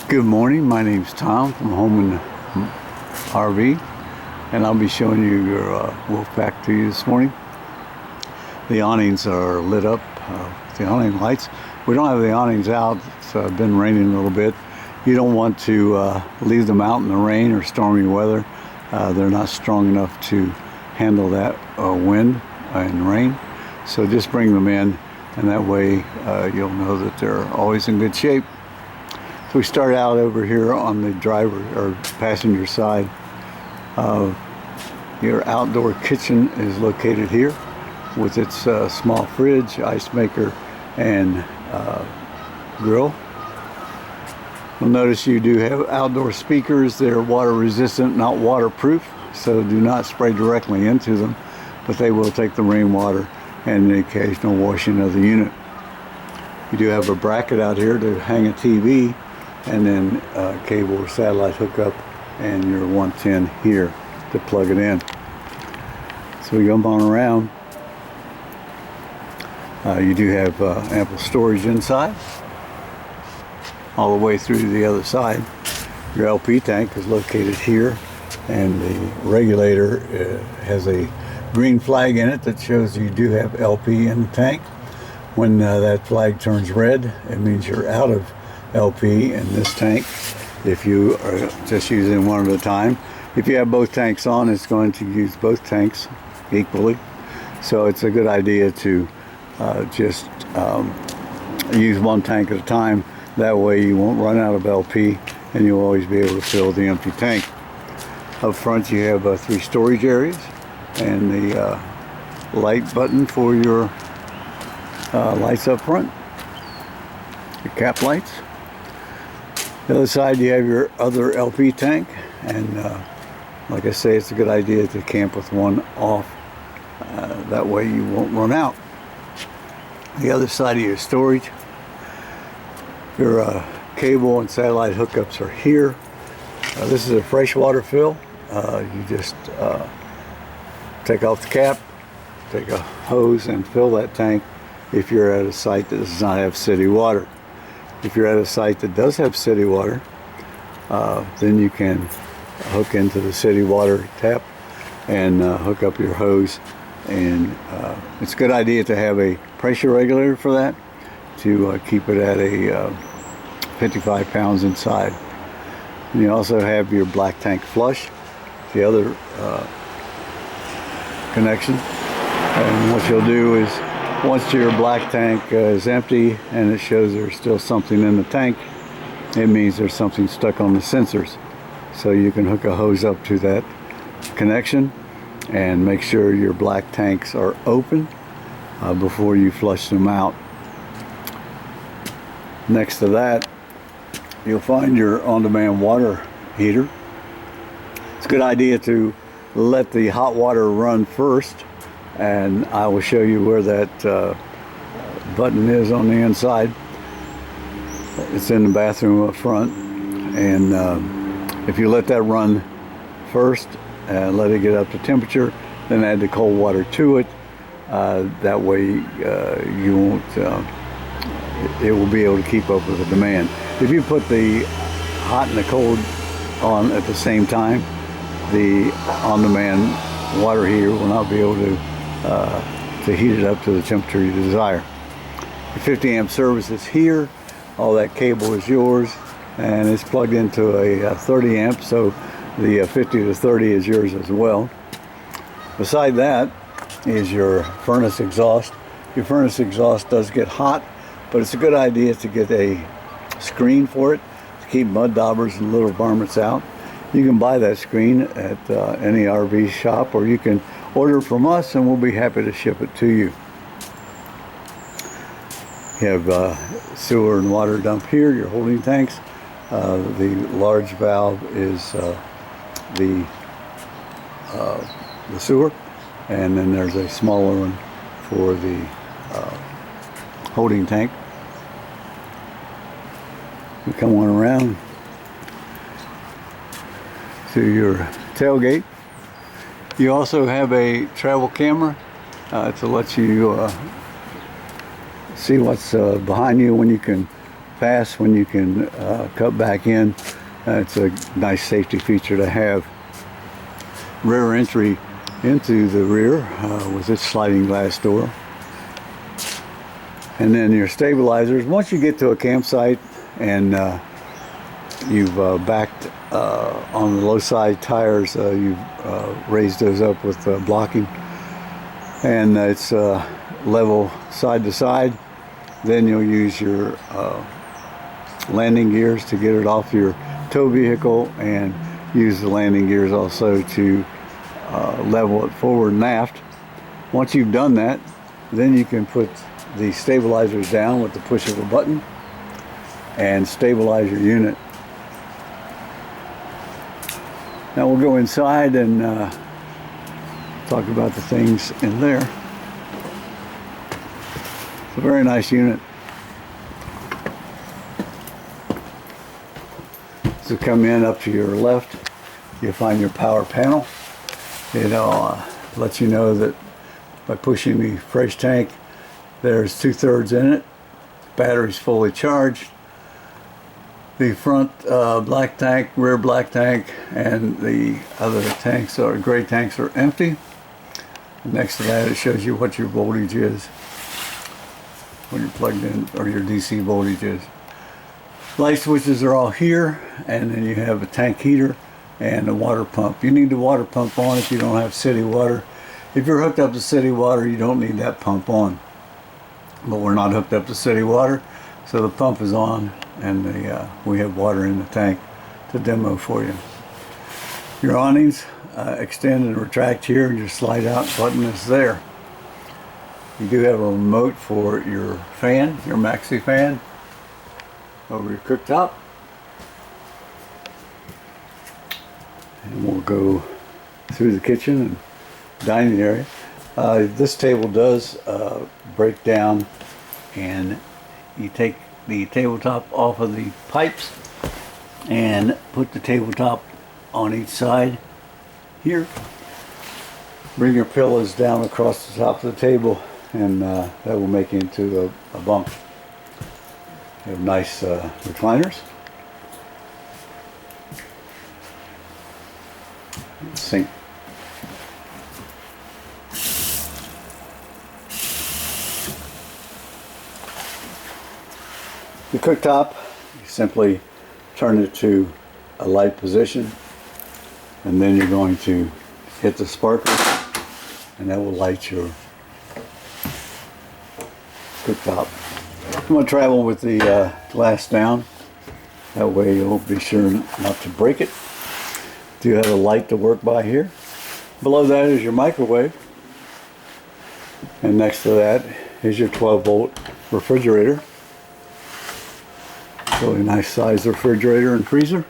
Good morning, my name's Tom from HolmanRV, and I'll be showing you your Wolfpack to you this morning. The awnings are lit up, the awning lights. We don't have the awnings out, it's been raining a little bit. You don't want to leave them out in the rain or stormy weather. They're not strong enough to handle that wind and rain. So just bring them in, and that way you'll know that they're always in good shape. We start out over here on the driver or passenger side. Your outdoor kitchen is located here with its small fridge, ice maker, and grill. You'll notice you do have outdoor speakers. They're water resistant, not waterproof, so do not spray directly into them, but they will take the rainwater and the occasional washing of the unit. You do have a bracket out here to hang a TV, and then cable or satellite hookup, and your 110 here to plug it in. So we come on around. You do have ample storage inside, all the way through to the other side. Your LP tank is located here, and the regulator has a green flag in it that shows you do have LP in the tank. When that flag turns red, it means you're out of LP in this tank. If you are just using one at a time, if you have both tanks on, it's going to use both tanks equally. So it's a good idea to just use one tank at a time. That way you won't run out of LP, and you'll always be able to fill the empty tank. Up front you have 3 storage areas, and the light button for your lights up front, your cap lights. The other side you have your other LP tank, and like I say, it's a good idea to camp with one off. That way you won't run out. The other side of your storage, your cable and satellite hookups are here. This is a freshwater fill. You just take off the cap, take a hose and fill that tank if you're at a site that does not have city water. If you're at a site that does have city water, then you can hook into the city water tap and hook up your hose. And it's a good idea to have a pressure regulator for that, to keep it at a 55 pounds inside. And you also have your black tank flush, the other connection. And what you'll do is, once your black tank is empty and it shows there's still something in the tank, it means there's something stuck on the sensors. So you can hook a hose up to that connection and make sure your black tanks are open before you flush them out. Next to that, you'll find your on-demand water heater. It's a good idea to let the hot water run first, and I will show you where that button is on the inside. It's in the bathroom up front, and if you let that run first and let it get up to temperature, then add the cold water to it. That way you won't, it will be able to keep up with the demand. If you put the hot and the cold on at the same time, the on-demand water heater will not be able to heat it up to the temperature you desire. The 50 amp service is here. All that cable is yours, and it's plugged into a 30 amp, so the 50 to 30 is yours as well. Beside that is your furnace exhaust. Your furnace exhaust does get hot, but it's a good idea to get a screen for it to keep mud daubers and little varmints out. You can buy that screen at any RV shop, or you can order from us and we'll be happy to ship it to you. You have sewer and water dump here, your holding tanks. The large valve is the sewer, and then there's a smaller one for the holding tank. We come on around to your tailgate. You also have a travel camera to let you see what's behind you when you can pass when you can cut back in. It's a nice safety feature to have. Rear entry into the rear with its sliding glass door. And then your stabilizers. Once you get to a campsite and you've backed on the low side tires, you've raised those up with blocking, and it's level side to side. Then you'll use your landing gears to get it off your tow vehicle, and use the landing gears also to level it forward and aft. Once you've done that, then you can put the stabilizers down with the push of a button and stabilize your unit. Now we'll go inside and talk about the things in there. It's a very nice unit. So come in up to your left, you'll find your power panel. It lets you know that by pushing the fresh tank, there's 2/3 in it. Battery's fully charged. The front black tank, rear black tank, and the other tanks, or gray tanks, are empty. Next to that, it shows you what your voltage is when you're plugged in, or your DC voltage is. Light switches are all here, and then you have a tank heater and a water pump. You need the water pump on if you don't have city water. If you're hooked up to city water, you don't need that pump on. But we're not hooked up to city water, so the pump is on, and we have water in the tank to demo for you. Your awnings extend and retract here, and your slide out button is there. You do have a remote for your fan, your maxi fan, over your cooktop. And we'll go through the kitchen and dining area. This table does break down, and you take the tabletop off of the pipes and put the tabletop on each side here. Bring your pillows down across the top of the table, and that will make it into a bunk. You have nice recliners. Sink. The cooktop, you simply turn it to a light position, and then you're going to hit the sparkler, and that will light your cooktop. I'm going to travel with the glass down. That way you'll be sure not to break it. Do have a light to work by here. Below that is your microwave, and next to that is your 12-volt refrigerator. Really nice size refrigerator and freezer.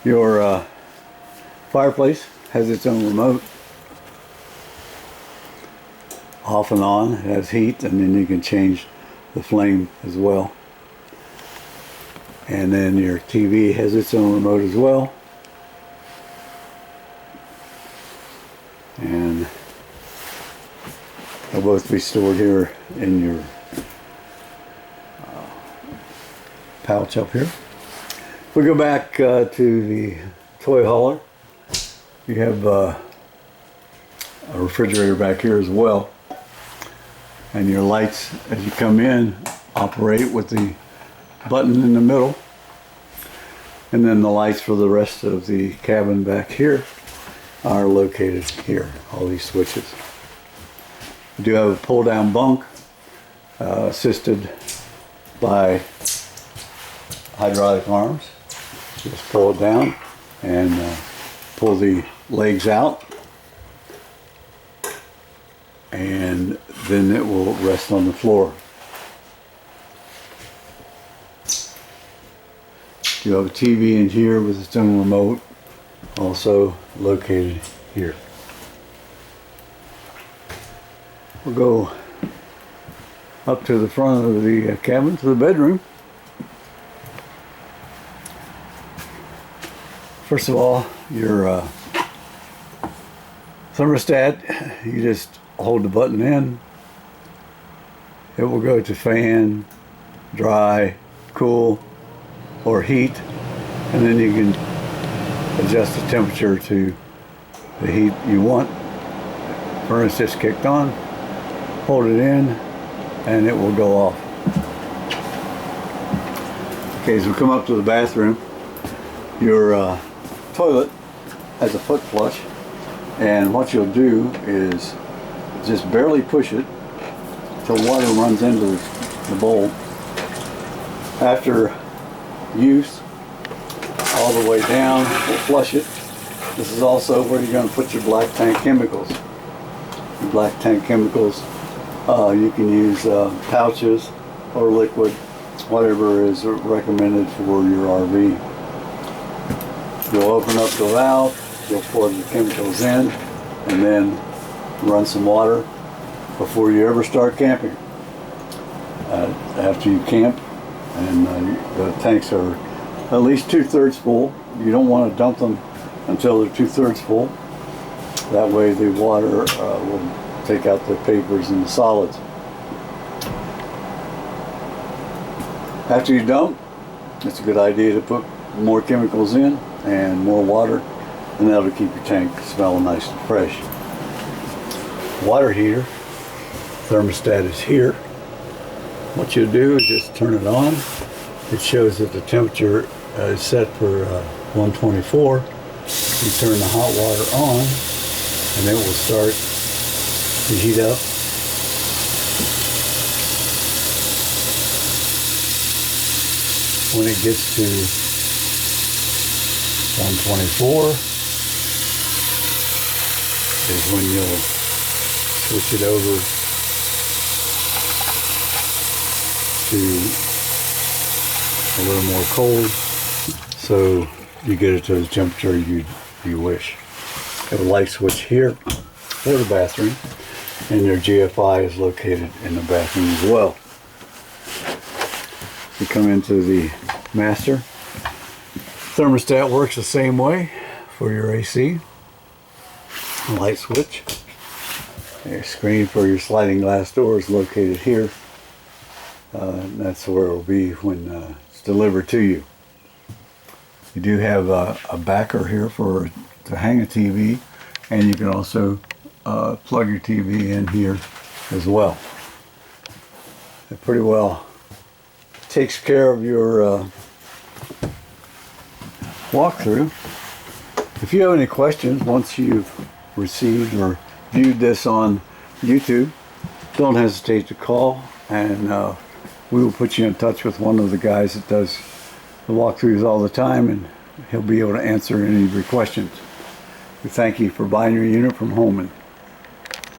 Your fireplace has its own remote. Off and on, it has heat, and then you can change the flame as well. And then your TV has its own remote as well. And they'll both be stored here in your pouch up here. If we go back to the toy hauler, you have a refrigerator back here as well. And your lights, as you come in, operate with the button in the middle. And then the lights for the rest of the cabin back here are located here, all these switches. We do have a pull down bunk assisted by hydraulic arms. Just pull it down and pull the legs out, and then it will rest on the floor. You have a TV in here with its own remote, also located here. We'll go up to the front of the cabin, to the bedroom. First of all, your thermostat, you just hold the button in, it will go to fan, dry, cool, or heat, and then you can adjust the temperature to the heat you want. Furnace just kicked on, hold it in, and it will go off. Okay, as we come up to the bathroom, your toilet has a foot flush, and what you'll do is just barely push it till water runs into the bowl. After use, all the way down, we'll flush it. This is also where you're going to put your black tank chemicals. Your black tank chemicals, you can use pouches or liquid, whatever is recommended for your RV. You'll open up the valve, you'll pour the chemicals in, and then run some water before you ever start camping. After you camp, and the tanks are at least 2/3 full. You don't want to dump them until they're 2/3 full. That way the water will take out the papers and the solids. After you dump, it's a good idea to put more chemicals in and more water, and that'll keep your tank smelling nice and fresh. Water heater, thermostat is here. What you'll do is just turn it on. It shows that the temperature is set for 124. You turn the hot water on, and it will start to heat up. When it gets to 124 is when you'll switch it over to a little more cold, so you get it to the temperature you wish. Have a light switch here for the bathroom, and your GFI is located in the bathroom as well. You come into the master. Thermostat works the same way for your AC. Light switch. Your screen for your sliding glass door is located here. That's where it will be when it's delivered to you. You do have a backer here to hang a TV, and you can also plug your TV in here as well. It pretty well takes care of your walkthrough. If you have any questions once you've received or viewed this on YouTube, don't hesitate to call, and we will put you in touch with one of the guys that does the walkthroughs all the time, and he'll be able to answer any of your questions. We thank you for buying your unit from Holman.